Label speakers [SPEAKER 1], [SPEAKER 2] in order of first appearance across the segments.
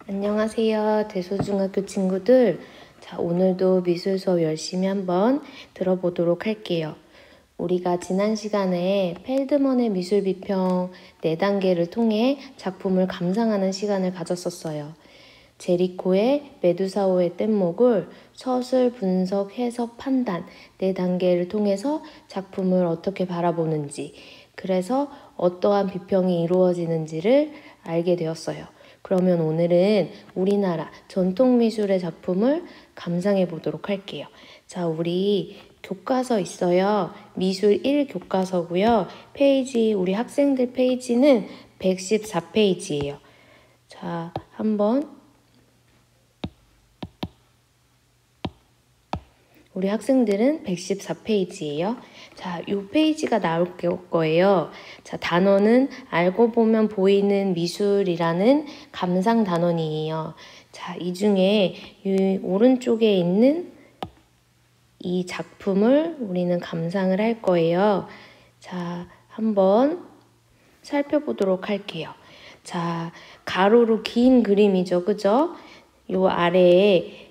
[SPEAKER 1] 안녕하세요. 대소중학교 친구들. 자, 오늘도 미술 수업 열심히 한번 들어보도록 할게요. 우리가 지난 시간에 펠드먼의 미술 비평 4단계를 통해 작품을 감상하는 시간을 가졌었어요. 제리코의 메두사호의 뗏목을 서술, 분석, 해석, 판단 4단계를 통해서 작품을 어떻게 바라보는지, 그래서 어떠한 비평이 이루어지는지를 알게 되었어요. 그러면 오늘은 우리나라 전통미술의 작품을 감상해 보도록 할게요. 자, 우리 교과서 있어요. 미술 1 교과서고요. 페이지, 우리 학생들 페이지는 114페이지예요. 자, 한번 우리 학생들은 114페이지예요. 자, 이 페이지가 나올 거예요. 자, 단어는 알고 보면 보이는 미술이라는 감상 단원이에요. 자, 이 중에 이 오른쪽에 있는 이 작품을 우리는 감상을 할 거예요. 자, 한번 살펴보도록 할게요. 자, 가로로 긴 그림이죠. 그죠? 요 아래에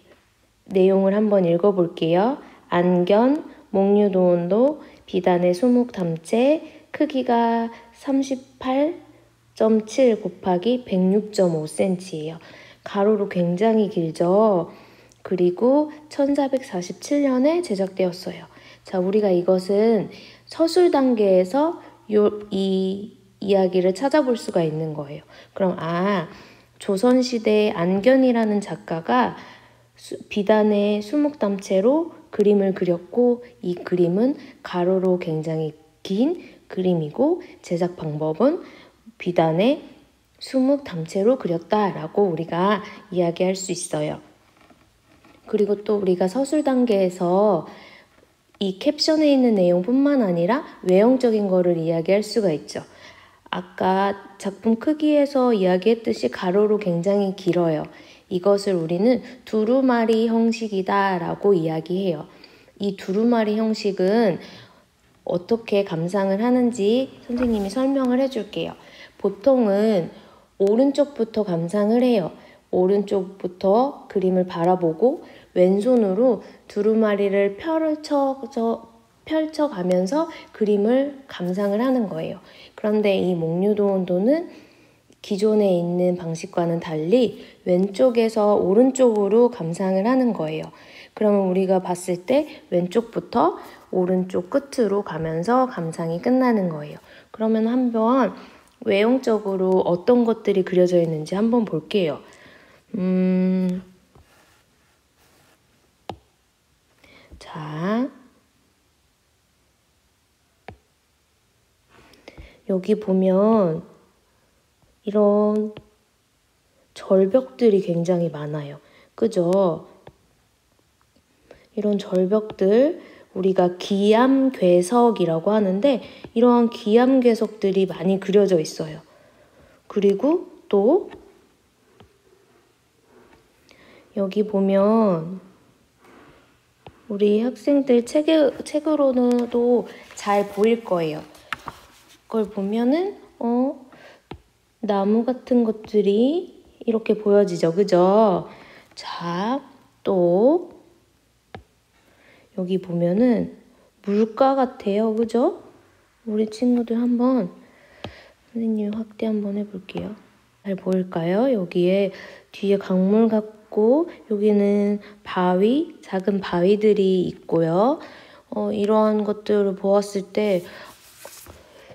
[SPEAKER 1] 내용을 한번 읽어볼게요. 안견, 목류도원도, 비단의 수묵담체, 크기가 38.7 곱하기 106.5cm예요. 가로로 굉장히 길죠. 그리고 1447년에 제작되었어요. 자, 우리가 이것은 서술 단계에서 이 이야기를 찾아볼 수가 있는 거예요. 그럼 조선시대의 안견이라는 작가가 비단의 수묵담체로 그림을 그렸고, 이 그림은 가로로 굉장히 긴 그림이고 제작 방법은 비단의 수묵담체로 그렸다라고 우리가 이야기할 수 있어요. 그리고 또 우리가 서술 단계에서 이 캡션에 있는 내용뿐만 아니라 외형적인 거를 이야기할 수가 있죠. 아까 작품 크기에서 이야기했듯이 가로로 굉장히 길어요. 이것을 우리는 두루마리 형식이다 라고 이야기해요. 이 두루마리 형식은 어떻게 감상을 하는지 선생님이 설명을 해줄게요. 보통은 오른쪽부터 감상을 해요. 오른쪽부터 그림을 바라보고 왼손으로 두루마리를 펼쳐가면서 그림을 감상을 하는 거예요. 그런데 이 목류도원도는 기존에 있는 방식과는 달리 왼쪽에서 오른쪽으로 감상을 하는 거예요. 그러면 우리가 봤을 때 왼쪽부터 오른쪽 끝으로 가면서 감상이 끝나는 거예요. 그러면 한번 외형적으로 어떤 것들이 그려져 있는지 한번 볼게요. 자, 여기 보면 이런 절벽들이 굉장히 많아요. 그죠? 이런 절벽들 우리가 기암괴석이라고 하는데 이러한 기암괴석들이 많이 그려져 있어요. 그리고 또 여기 보면 우리 학생들 책으로도 잘 보일 거예요. 그걸 보면은 나무 같은 것들이 이렇게 보여지죠. 그죠? 자, 또 여기 보면은 물가 같아요. 그죠? 우리 친구들 한번 선생님 확대 한번 해볼게요. 잘 보일까요? 여기에 뒤에 강물 같고 여기는 바위, 작은 바위들이 있고요. 이러한 것들을 보았을 때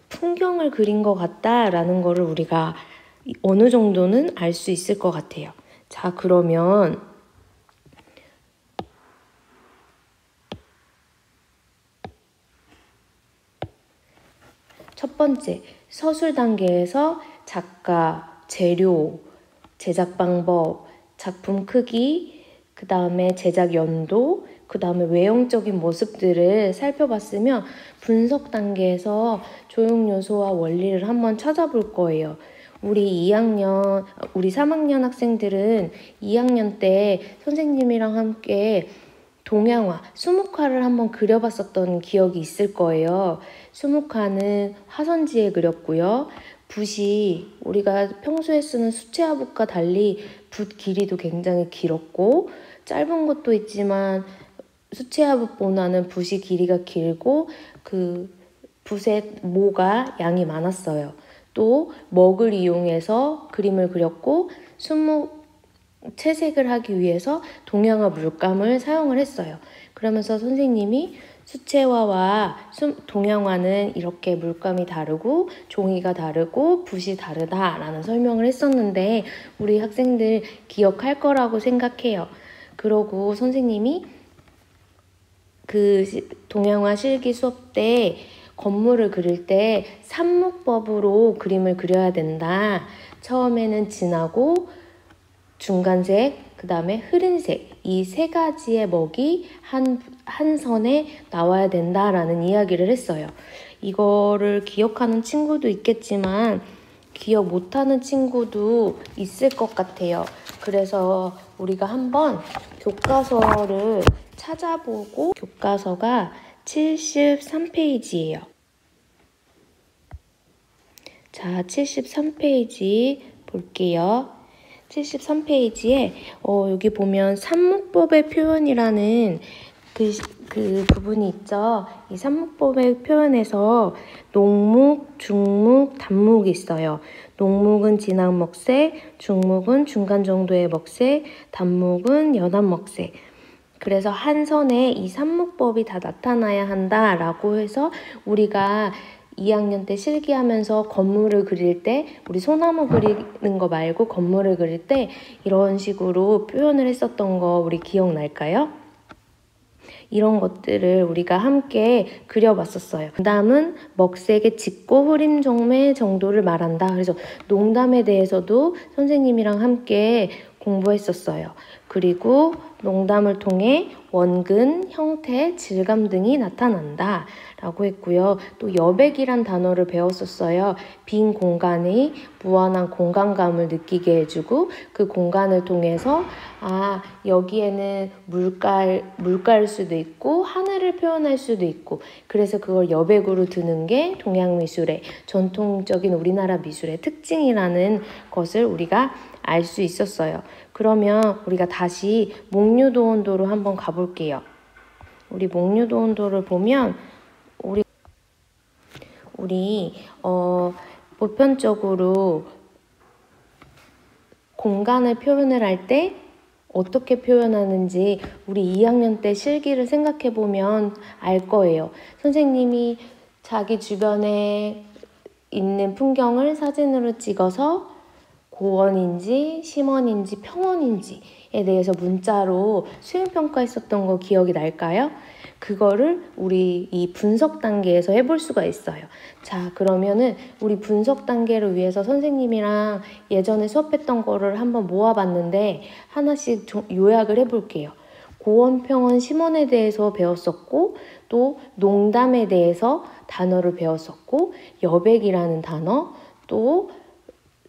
[SPEAKER 1] 풍경을 그린 것 같다라는 거를 우리가 어느 정도는 알 수 있을 것 같아요. 자, 그러면 첫 번째, 서술 단계에서 작가, 재료, 제작 방법, 작품 크기, 그 다음에 제작 연도, 그 다음에 외형적인 모습들을 살펴봤으면 분석 단계에서 조형 요소와 원리를 한번 찾아볼 거예요. 우리 3학년 학생들은 2학년 때 선생님이랑 함께 동양화, 수묵화를 한번 그려봤었던 기억이 있을 거예요. 수묵화는 화선지에 그렸고요. 붓이 우리가 평소에 쓰는 수채화붓과 달리 붓 길이도 굉장히 길었고 짧은 것도 있지만 수채화붓보다는 붓이 길이가 길고 그 붓의 모가 양이 많았어요. 또 먹을 이용해서 그림을 그렸고 채색을 하기 위해서 동양화 물감을 사용을 했어요. 그러면서 선생님이 수채화와 동양화는 이렇게 물감이 다르고 종이가 다르고 붓이 다르다라는 설명을 했었는데 우리 학생들 기억할 거라고 생각해요. 그러고 선생님이 그 동양화 실기 수업 때 건물을 그릴 때 삽목법으로 그림을 그려야 된다. 처음에는 진하고 중간색, 그 다음에 흐린색 이 세 가지의 먹이 한 선에 나와야 된다라는 이야기를 했어요. 이거를 기억하는 친구도 있겠지만 기억 못하는 친구도 있을 것 같아요. 그래서 우리가 한번 교과서를 찾아보고 교과서가 73페이지예요. 자, 73페이지 볼게요. 73페이지에 여기 보면 삽목법의 표현이라는 그 부분이 있죠. 이 삽목법의 표현에서 농목, 중목, 단목이 있어요. 농목은 진한 먹색, 중목은 중간 정도의 먹색, 단목은 연한 먹색. 그래서 한 선에 이 삽목법이 다 나타나야 한다라고 해서 우리가 2학년 때 실기하면서 건물을 그릴 때 우리 소나무 그리는 거 말고 건물을 그릴 때 이런 식으로 표현을 했었던 거 우리 기억날까요? 이런 것들을 우리가 함께 그려봤었어요. 농담은 먹색의 짙고 흐림 정매 정도를 말한다. 그래서 농담에 대해서도 선생님이랑 함께 공부했었어요. 그리고 농담을 통해 원근, 형태, 질감 등이 나타난다 라고 했고요. 또 여백이란 단어를 배웠었어요. 빈 공간의 무한한 공간감을 느끼게 해주고 그 공간을 통해서 여기에는 물가일 수도 있고 하늘을 표현할 수도 있고 그래서 그걸 여백으로 두는 게 동양미술의 전통적인 우리나라 미술의 특징이라는 것을 우리가 알 수 있었어요. 그러면 우리가 다시 목류도원도로 한번 가볼게요. 우리 목류도원도를 보면 우리 보편적으로 공간을 표현을 할 때 어떻게 표현하는지 우리 2학년 때 실기를 생각해 보면 알 거예요. 선생님이 자기 주변에 있는 풍경을 사진으로 찍어서 고원인지 심원인지 평원인지에 대해서 문자로 수행평가했었던 거 기억이 날까요? 그거를 우리 이 분석 단계에서 해볼 수가 있어요. 자, 그러면은 우리 분석 단계를 위해서 선생님이랑 예전에 수업했던 거를 한번 모아봤는데 하나씩 요약을 해볼게요. 고원, 평원, 심원에 대해서 배웠었고 또 농담에 대해서 단어를 배웠었고 여백이라는 단어 또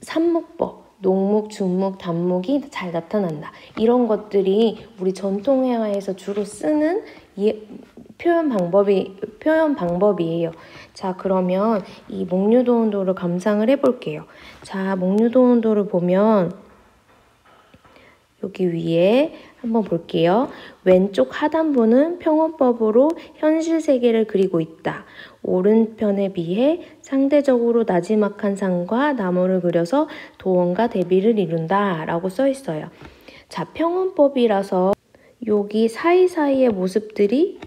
[SPEAKER 1] 삽목법, 농목, 중목, 단목이 잘 나타난다. 이런 것들이 우리 전통회화에서 주로 쓰는 표현 방법이에요. 자, 그러면 이 목류도원도를 감상을 해볼게요. 자, 목류도원도를 보면 여기 위에 한번 볼게요. 왼쪽 하단부는 평원법으로 현실 세계를 그리고 있다. 오른편에 비해 상대적으로 나지막한 산과 나무를 그려서 도원과 대비를 이룬다 라고 써 있어요. 자, 평원법이라서 여기 사이사이의 모습들이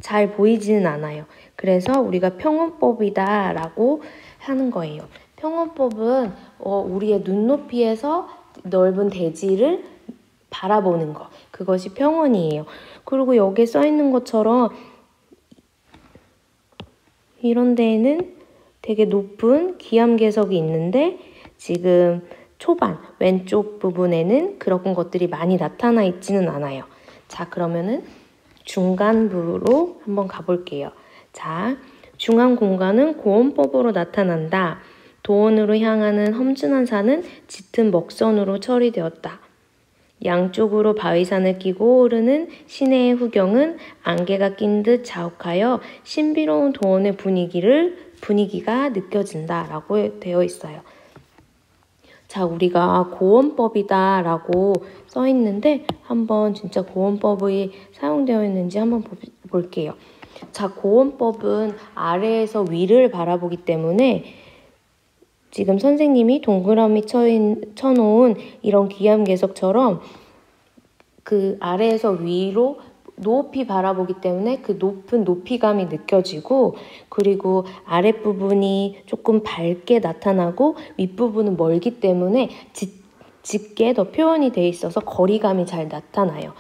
[SPEAKER 1] 잘 보이지는 않아요. 그래서 우리가 평원법이다 라고 하는 거예요. 평원법은 우리의 눈높이에서 넓은 대지를 바라보는 거. 그것이 평원이에요. 그리고 여기에 써 있는 것처럼 이런 데에는 되게 높은 기암괴석이 있는데 지금 초반 왼쪽 부분에는 그런 것들이 많이 나타나 있지는 않아요. 자, 그러면은 중간부로 한번 가볼게요. 자, 중앙 공간은 고원법으로 나타난다. 도원으로 향하는 험준한 산은 짙은 먹선으로 처리되었다. 양쪽으로 바위산을 끼고 오르는 시내의 후경은 안개가 낀 듯 자욱하여 신비로운 도원의 분위기를 분위기가 느껴진다라고 되어 있어요. 자, 우리가 고원법이다 라고 써 있는데 한번 진짜 고원법이 사용되어 있는지 한번 볼게요. 자, 고원법은 아래에서 위를 바라보기 때문에 지금 선생님이 동그라미 쳐놓은 이런 기암괴석처럼 그 아래에서 위로 높이 바라보기 때문에 그 높은 높이감이 느껴지고, 그리고 아랫부분이 조금 밝게 나타나고 윗부분은 멀기 때문에 짙게 더 표현이 돼 있어서 거리감이 잘 나타나요.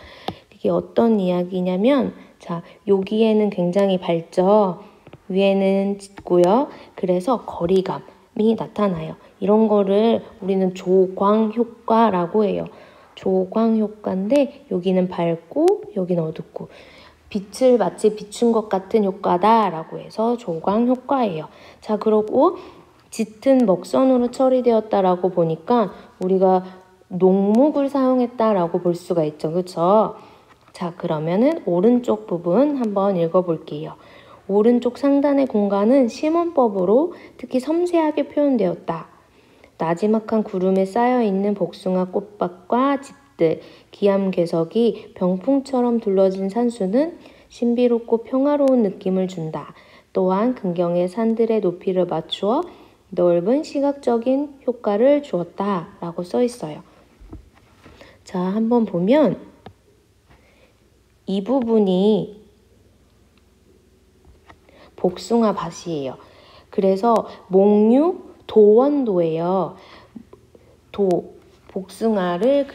[SPEAKER 1] 이게 어떤 이야기냐면, 자, 여기에는 굉장히 밝죠. 위에는 짙고요. 그래서 거리감이 나타나요. 이런 거를 우리는 조광효과라고 해요. 조광효과인데 여기는 밝고 여기는 어둡고 빛을 마치 비춘 것 같은 효과다라고 해서 조광효과예요. 자, 그러고 짙은 먹선으로 처리되었다라고 보니까 우리가 녹목을 사용했다라고 볼 수가 있죠. 그렇죠? 자, 그러면은 오른쪽 부분 한번 읽어볼게요. 오른쪽 상단의 공간은 심원법으로 특히 섬세하게 표현되었다. 나지막한 구름에 쌓여있는 복숭아 꽃밭과 집들, 기암괴석이 병풍처럼 둘러진 산수는 신비롭고 평화로운 느낌을 준다. 또한 근경의 산들의 높이를 맞추어 넓은 시각적인 효과를 주었다 라고 써 있어요. 자, 한번 보면 이 부분이 복숭아 밭이에요. 그래서 목류 도원도예요. 복숭아를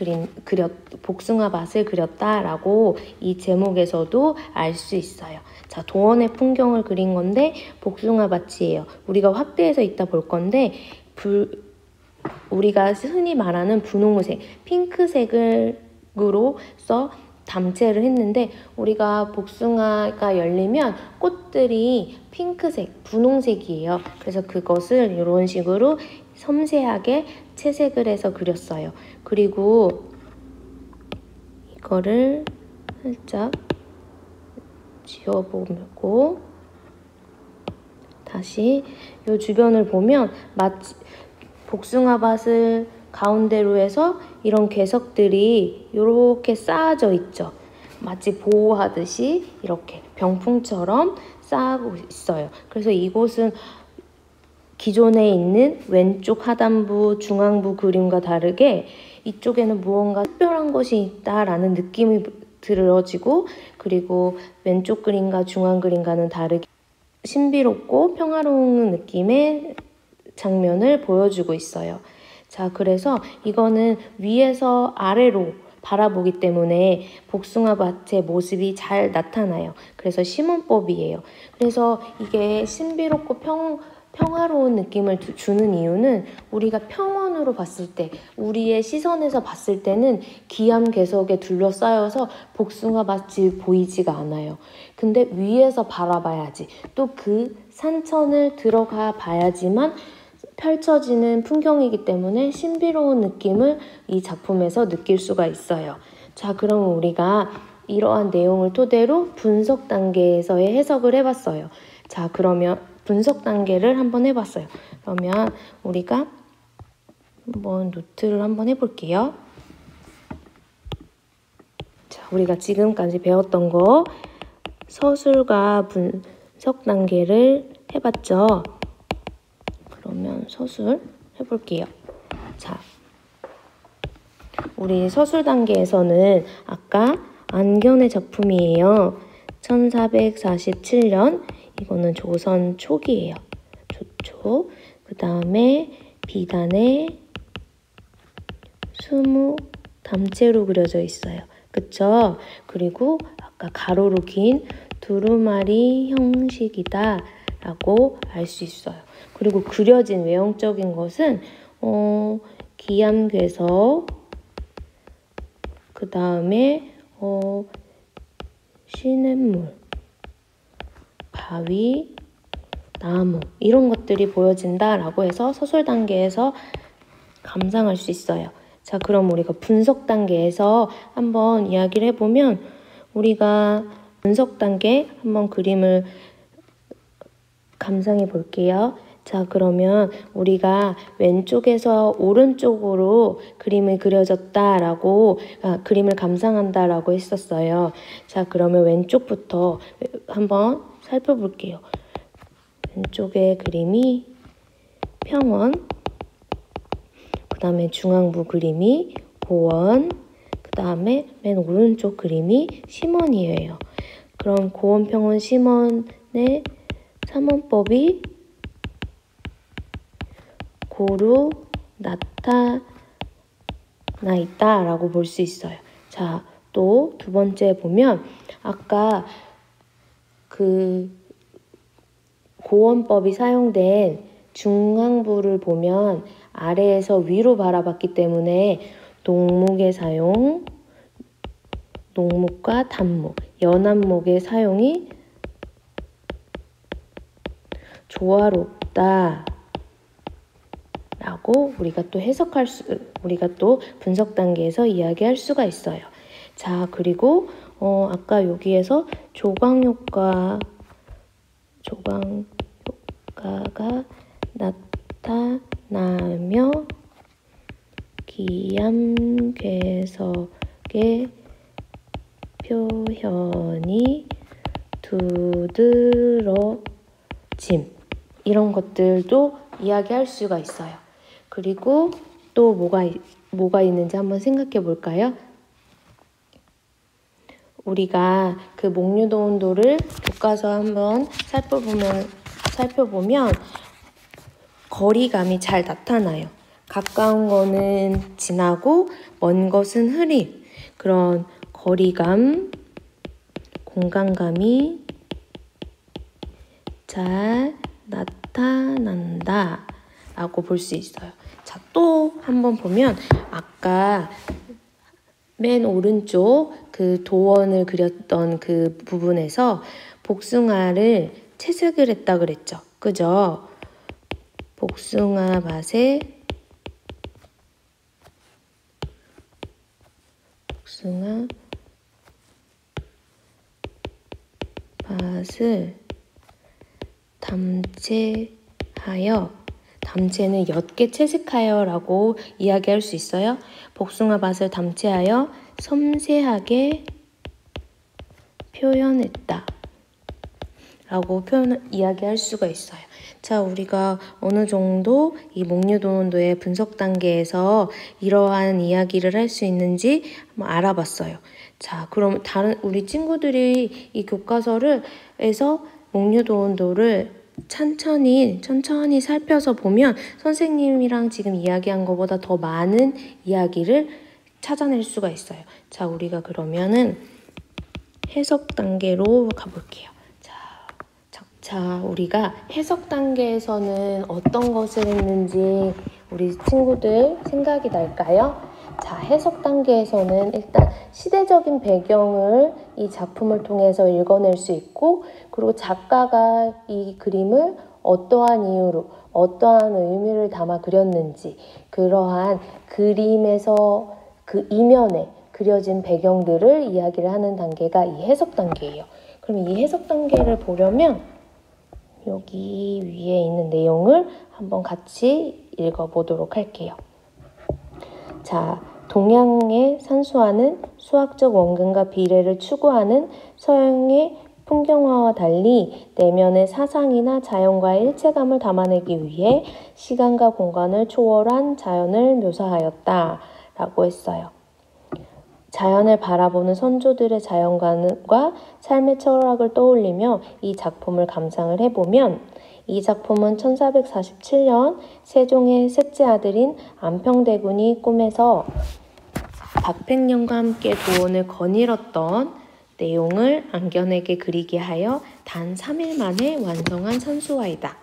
[SPEAKER 1] 복숭아 밭을 그렸다라고 이 제목에서도 알 수 있어요. 자, 도원의 풍경을 그린 건데 복숭아 밭이에요. 우리가 확대해서 이따 볼 건데 우리가 흔히 말하는 분홍색, 핑크색으로서 담채를 했는데, 우리가 복숭아가 열리면 꽃들이 핑크색, 분홍색이에요. 그래서 그것을 이런 식으로 섬세하게 채색을 해서 그렸어요. 그리고 이거를 살짝 지워보고 다시 이 주변을 보면 마치 복숭아밭을 가운데로 해서 이런 괴석들이 이렇게 쌓아져 있죠. 마치 보호하듯이 이렇게 병풍처럼 쌓고 있어요. 그래서 이곳은 기존에 있는 왼쪽 하단부, 중앙부 그림과 다르게 이쪽에는 무언가 특별한 것이 있다라는 느낌이 들어지고, 그리고 왼쪽 그림과 중앙 그림과는 다르게 신비롭고 평화로운 느낌의 장면을 보여주고 있어요. 자, 그래서 이거는 위에서 아래로 바라보기 때문에 복숭아밭의 모습이 잘 나타나요. 그래서 심원법이에요. 그래서 이게 신비롭고 평화로운 느낌을 주는 이유는 우리가 평원으로 봤을 때, 우리의 시선에서 봤을 때는 기암괴석에 둘러싸여서 복숭아밭이 보이지가 않아요. 근데 위에서 바라봐야지, 또 그 산천을 들어가 봐야지만 펼쳐지는 풍경이기 때문에 신비로운 느낌을 이 작품에서 느낄 수가 있어요. 자, 그럼 우리가 이러한 내용을 토대로 분석 단계에서의 해석을 해봤어요. 자, 그러면 분석 단계를 한번 해봤어요. 그러면 우리가 한번 노트를 한번 해볼게요. 자, 우리가 지금까지 배웠던 거 서술과 분석 단계를 해봤죠. 그러면 서술 해볼게요. 자, 우리 서술 단계에서는 아까 안견의 작품이에요. 1447년, 이거는 조선 초기예요. 조초. 그 다음에 비단에 20 담채로 그려져 있어요. 그쵸? 그리고 아까 가로로 긴 두루마리 형식이다 라고 알 수 있어요. 그리고 그려진 외형적인 것은 기암괴석, 그 다음에 시냇물, 바위, 나무, 이런 것들이 보여진다라고 해서 서술 단계에서 감상할 수 있어요. 자, 그럼 우리가 분석 단계에서 한번 이야기를 해보면, 우리가 분석 단계 한번 그림을 감상해 볼게요. 자, 그러면 우리가 왼쪽에서 오른쪽으로 그림을 그려졌다라고, 그림을 감상한다라고 했었어요. 자, 그러면 왼쪽부터 한번 살펴볼게요. 왼쪽의 그림이 평원, 그 다음에 중앙부 그림이 고원, 그 다음에 맨 오른쪽 그림이 심원이에요. 그럼 고원, 평원, 심원의 삼원법이 고루 나타나 있다라고 볼 수 있어요. 자, 또 두 번째 보면 아까 그 고원법이 사용된 중앙부를 보면 아래에서 위로 바라봤기 때문에 농목의 사용, 농목과 단목, 연안목의 사용이 조화롭다 라고 우리가 또 분석 단계에서 이야기할 수가 있어요. 자, 그리고 아까 여기에서 조광효과가 나타나며 기암괴석의 표현이 두드러짐, 이런 것들도 이야기할 수가 있어요. 그리고 또 뭐가 있는지 한번 생각해 볼까요? 우리가 그 목류도운도를 교과서 한번 살펴보면 거리감이 잘 나타나요. 가까운 거는 진하고 먼 것은 흐린 그런 거리감, 공간감이 잘 나타난다 라고 볼 수 있어요. 자, 또 한번 보면 아까 맨 오른쪽 그 도원을 그렸던 그 부분에서 복숭아를 채색을 했다 그랬죠. 그죠? 복숭아 밭을 담채하여, 담채는 옅게 채색하여 라고 이야기할 수 있어요. 복숭아밭을 담채하여 섬세하게 표현했다 라고 이야기할 수가 있어요. 자, 우리가 어느 정도 이 목류도운도의 분석 단계에서 이러한 이야기를 할 수 있는지 한번 알아봤어요. 자, 그럼 우리 친구들이 이 교과서에서 목류도운도를 천천히 살펴서 보면 선생님이랑 지금 이야기한 것보다 더 많은 이야기를 찾아낼 수가 있어요. 자, 우리가 그러면은 해석 단계로 가볼게요. 자, 우리가 해석 단계에서는 어떤 것을 했는지 우리 친구들 생각이 날까요? 자, 해석 단계에서는 일단 시대적인 배경을 이 작품을 통해서 읽어낼 수 있고, 그리고 작가가 이 그림을 어떠한 이유로, 어떠한 의미를 담아 그렸는지, 그러한 그림에서 그 이면에 그려진 배경들을 이야기를 하는 단계가 이 해석 단계예요. 그럼 이 해석 단계를 보려면 여기 위에 있는 내용을 한번 같이 읽어보도록 할게요. 자, 동양의 산수화는 수학적 원근과 비례를 추구하는 서양의 풍경화와 달리 내면의 사상이나 자연과의 일체감을 담아내기 위해 시간과 공간을 초월한 자연을 묘사하였다 라고 했어요. 자연을 바라보는 선조들의 자연관과 삶의 철학을 떠올리며 이 작품을 감상을 해보면, 이 작품은 1447년 세종의 셋째 아들인 안평대군이 꿈에서 박팽령과 함께 도원을 거닐었던 내용을 안견에게 그리게 하여 단 3일 만에 완성한 산수화이다.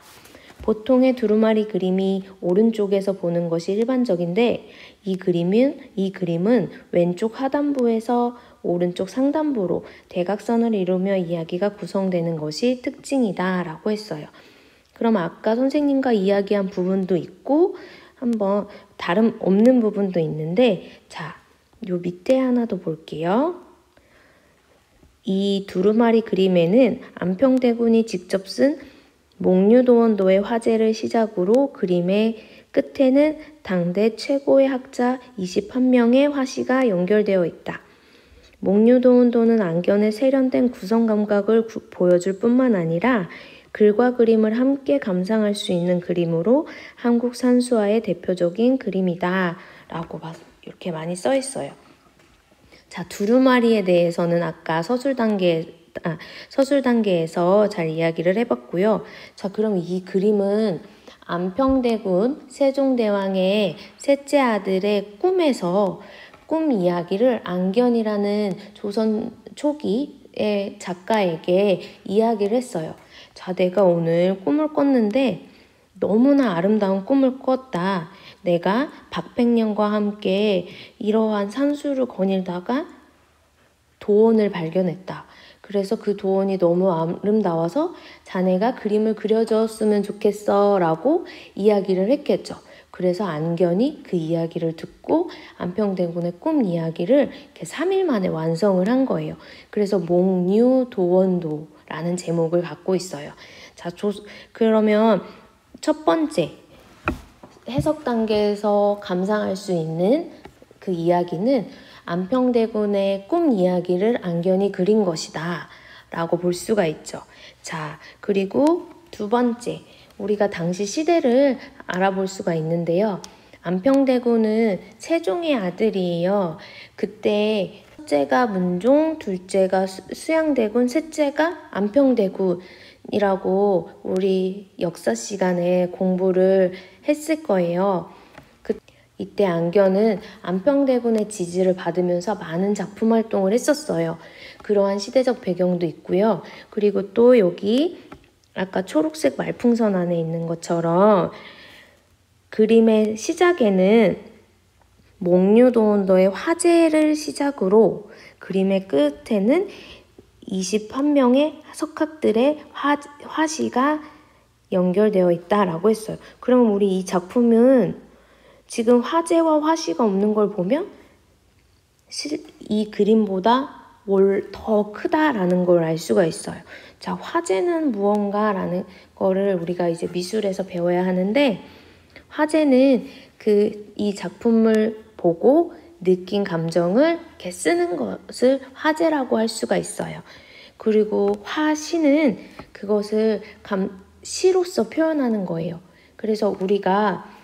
[SPEAKER 1] 보통의 두루마리 그림이 오른쪽에서 보는 것이 일반적인데 이 그림은 왼쪽 하단부에서 오른쪽 상단부로 대각선을 이루며 이야기가 구성되는 것이 특징이다 라고 했어요. 그럼 아까 선생님과 이야기한 부분도 있고 한번 다른 없는 부분도 있는데, 자, 요 밑에 하나 더 볼게요. 이 두루마리 그림에는 안평대군이 직접 쓴 목류도원도의 화제를 시작으로 그림의 끝에는 당대 최고의 학자 21명의 화시가 연결되어 있다. 목류도원도는 안견의 세련된 구성 감각을 보여줄 뿐만 아니라 글과 그림을 함께 감상할 수 있는 그림으로 한국 산수화의 대표적인 그림이다 라고 이렇게 많이 써 있어요. 자, 두루마리에 대해서는 아까 서술 단계에서 잘 이야기를 해봤고요. 자, 그럼 이 그림은 안평대군 세종대왕의 셋째 아들의 꿈에서 꿈 이야기를 안견이라는 조선 초기의 작가에게 이야기를 했어요. 자, 내가 오늘 꿈을 꿨는데 너무나 아름다운 꿈을 꿨다. 내가 박백년과 함께 이러한 산수를 거닐다가 도원을 발견했다. 그래서 그 도원이 너무 아름다워서 자네가 그림을 그려줬으면 좋겠어 라고 이야기를 했겠죠. 그래서 안견이 그 이야기를 듣고 안평대군의 꿈 이야기를 이렇게 3일 만에 완성을 한 거예요. 그래서 목류도원도라는 제목을 갖고 있어요. 자, 그러면 첫 번째 해석 단계에서 감상할 수 있는 그 이야기는 안평대군의 꿈 이야기를 안견이 그린 것이다 라고 볼 수가 있죠. 자, 그리고 두 번째, 우리가 당시 시대를 알아볼 수가 있는데요. 안평대군은 세종의 아들이에요. 그때 첫째가 문종, 둘째가 수양대군, 셋째가 안평대군이라고 우리 역사 시간에 공부를 했을 거예요. 이때 안견은 안평대군의 지지를 받으면서 많은 작품 활동을 했었어요. 그러한 시대적 배경도 있고요. 그리고 또 여기 아까 초록색 말풍선 안에 있는 것처럼 그림의 시작에는 목류도원도의 화제를 시작으로 그림의 끝에는 21명의 석학들의 화시가 연결되어 있다라고 했어요. 그럼 우리 이 작품은 지금 화제와 화시가 없는 걸 보면 이 그림보다 더 크다라는 걸 알 수가 있어요. 자, 화제는 무언가라는 거를 우리가 이제 미술에서 배워야 하는데, 화제는 이 작품을 보고 느낀 감정을 이렇게 쓰는 것을 화제라고 할 수가 있어요. 그리고 화시는 그것을 시로서 표현하는 거예요. 그래서 우리가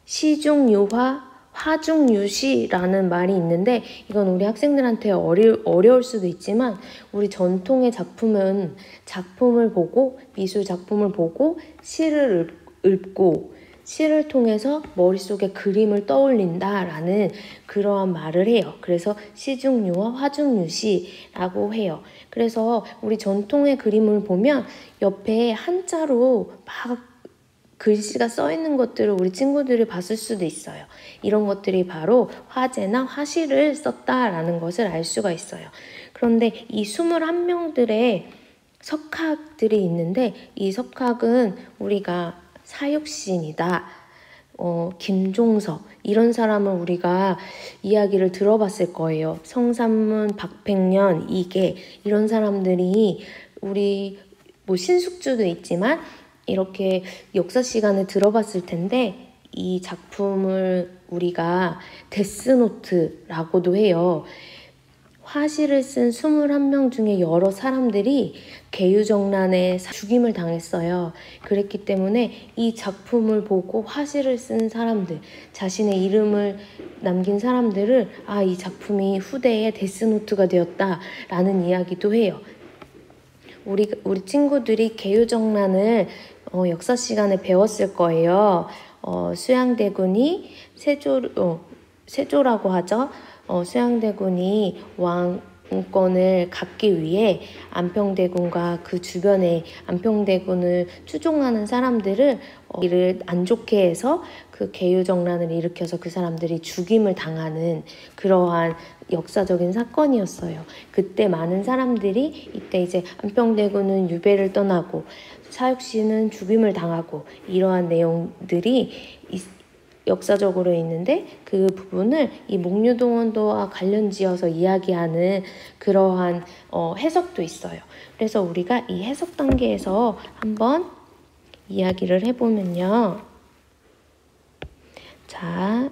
[SPEAKER 1] 시중유화, 화중유시라는 말이 있는데, 이건 우리 학생들한테 어려울 수도 있지만, 우리 전통의 작품은 작품을 보고, 미술 작품을 보고 시를 읊고 시를 통해서 머릿속에 그림을 떠올린다라는 그러한 말을 해요. 그래서 시중유화, 화중유시라고 해요. 그래서 우리 전통의 그림을 보면 옆에 한자로 막 글씨가 써 있는 것들을 우리 친구들이 봤을 수도 있어요. 이런 것들이 바로 화제나 화시를 썼다라는 것을 알 수가 있어요. 그런데 이 21명들의 석학들이 있는데, 이 석학은 우리가 사육신이다, 김종석, 이런 사람을 우리가 이야기를 들어봤을 거예요. 성삼문, 박백년, 이계, 이런 사람들이 우리 신숙주도 있지만 이렇게 역사 시간에 들어봤을 텐데, 이 작품을 우리가 데스노트라고도 해요. 화시를 쓴 21명 중에 여러 사람들이 계유정난에 죽임을 당했어요. 그랬기 때문에 이 작품을 보고 화시를 쓴 사람들, 자신의 이름을 남긴 사람들을 이 작품이 후대의 데스노트가 되었다라는 이야기도 해요. 우리 친구들이 계유정난을 역사 시간에 배웠을 거예요. 수양대군이 세조라고 하죠. 수양대군이 왕권을 갖기 위해 안평대군과 그 주변에 안평대군을 추종하는 사람들을 이를 안 좋게 해서 그 계유정난을 일으켜서 그 사람들이 죽임을 당하는 그러한 역사적인 사건이었어요. 그때 많은 사람들이 이때 이제 안평대군은 유배를 떠나고 사육신은 죽임을 당하고 이러한 내용들이 역사적으로 있는데, 그 부분을 이 목류도원도와 관련지어서 이야기하는 그러한 해석도 있어요. 그래서 우리가 이 해석 단계에서 한번 이야기를 해보면요. 자,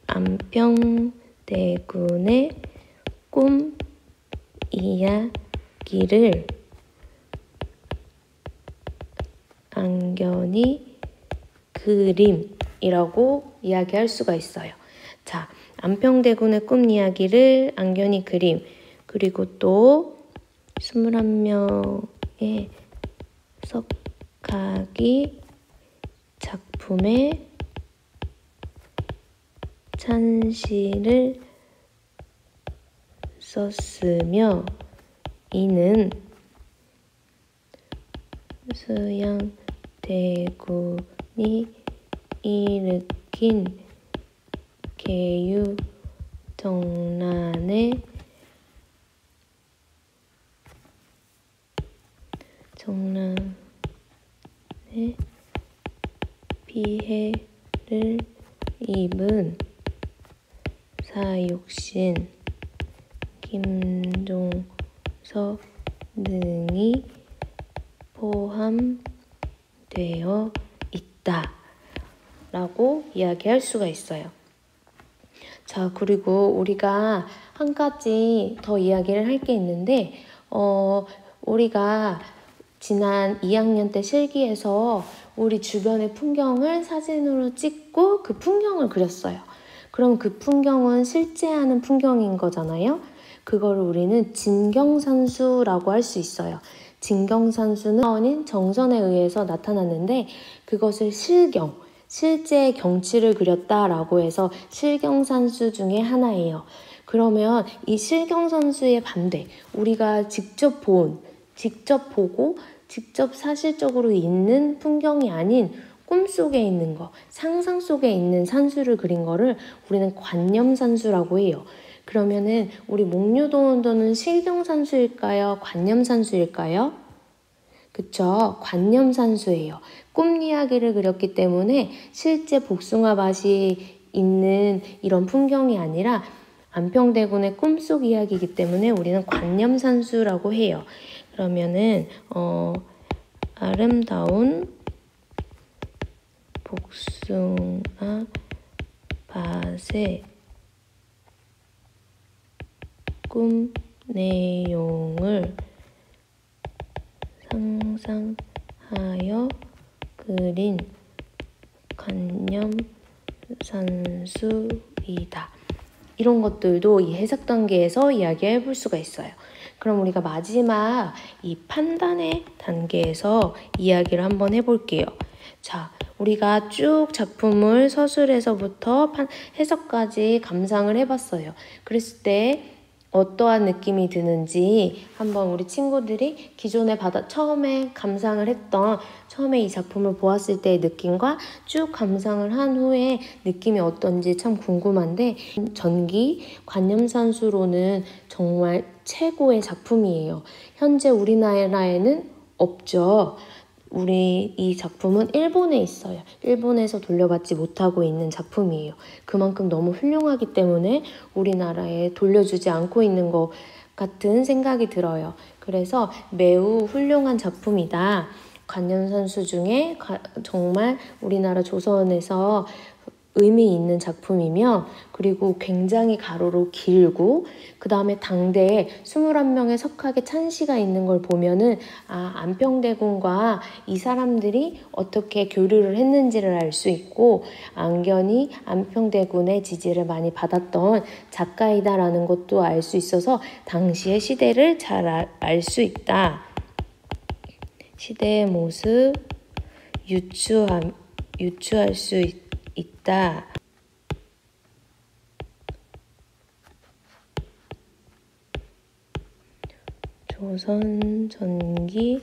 [SPEAKER 1] 안평대군의 꿈 이야기를 안견이 그림이라고 이야기할 수가 있어요. 자, 안평대군의 꿈 이야기를 안견이 그림, 그리고 또 21명의 석학이 작품에 찬시를 썼으며 이는 수양대군이 일으킨 계유정난의 피해를 입은 사육신 김종서 등이 포함되어 있다 라고 이야기할 수가 있어요. 자, 그리고 우리가 한 가지 더 이야기를 할 게 있는데 우리가 지난 2학년 때 실기에서 우리 주변의 풍경을 사진으로 찍고 그 풍경을 그렸어요. 그럼 그 풍경은 실제 하는 풍경인 거잖아요. 그거를 우리는 진경산수라고 할 수 있어요. 진경산수는 사원인 정선에 의해서 나타났는데 그것을 실제 경치를 그렸다라고 해서 실경산수 중에 하나예요. 그러면 이 실경산수의 반대, 우리가 직접 보고 직접 사실적으로 있는 풍경이 아닌 꿈속에 있는 거, 상상 속에 있는 산수를 그린 거를 우리는 관념산수라고 해요. 그러면은 우리 목류도원도는 실경산수일까요? 관념산수일까요? 그쵸? 관념산수예요. 꿈 이야기를 그렸기 때문에 실제 복숭아밭이 있는 이런 풍경이 아니라 안평대군의 꿈속 이야기이기 때문에 우리는 관념산수라고 해요. 그러면은 아름다운 복숭아밭의 꿈 내용을 상상하여 그린 관념산수이다. 이런 것들도 이 해석 단계에서 이야기해 볼 수가 있어요. 그럼 우리가 마지막 이 판단의 단계에서 이야기를 한번 해볼게요. 자, 우리가 쭉 작품을 서술에서부터 해석까지 감상을 해봤어요. 그랬을 때 어떠한 느낌이 드는지 한번 우리 친구들이 기존에 처음에 감상을 했던 처음에 이 작품을 보았을 때의 느낌과 쭉 감상을 한 후에 느낌이 어떤지 참 궁금한데 전기 관념산수로는 정말 최고의 작품이에요. 현재 우리나라에는 없죠. 우리 이 작품은 일본에 있어요. 일본에서 돌려받지 못하고 있는 작품이에요. 그만큼 너무 훌륭하기 때문에 우리나라에 돌려주지 않고 있는 것 같은 생각이 들어요. 그래서 매우 훌륭한 작품이다. 관념산수 중에 정말 우리나라 조선에서 의미 있는 작품이며 그리고 굉장히 가로로 길고 그 다음에 당대에 21명의 석학의 찬시가 있는 걸 보면은 안평대군과 이 사람들이 어떻게 교류를 했는지를 알 수 있고 안견이 안평대군의 지지를 많이 받았던 작가이다라는 것도 알 수 있어서 당시의 시대를 잘 알 수 있다. 시대의 모습 유추할 수 있다. 조선 전기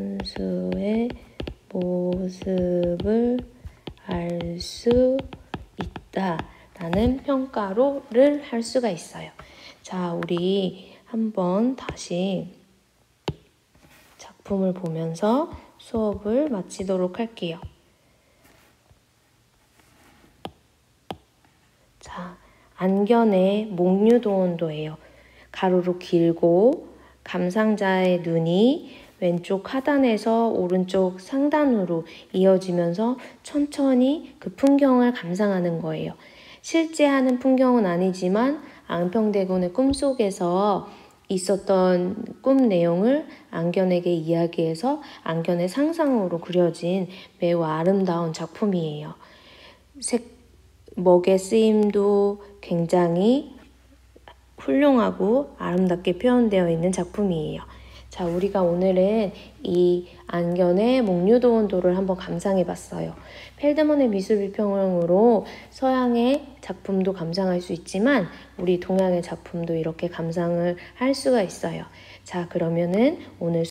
[SPEAKER 1] 관념산수의 모습을 알 수 있다라는 평가를 할 수가 있어요. 자, 우리 한번 다시 작품을 보면서 수업을 마치도록 할게요. 자, 안견의 목류도원도예요. 가로로 길고 감상자의 눈이 왼쪽 하단에서 오른쪽 상단으로 이어지면서 천천히 그 풍경을 감상하는 거예요. 실제 하는 풍경은 아니지만 앙평대군의 꿈속에서 있었던 꿈 내용을 앙견에게 이야기해서 앙견의 상상으로 그려진 매우 아름다운 작품이에요. 먹의 쓰임도 굉장히 훌륭하고 아름답게 표현되어 있는 작품이에요. 자, 우리가 오늘은 이 앙견의 목류도원도를 한번 감상해 봤어요. 펠드먼의 미술 비평으로 서양의 작품도 감상할 수 있지만 우리 동양의 작품도 이렇게 감상을 할 수가 있어요. 자, 그러면은 오늘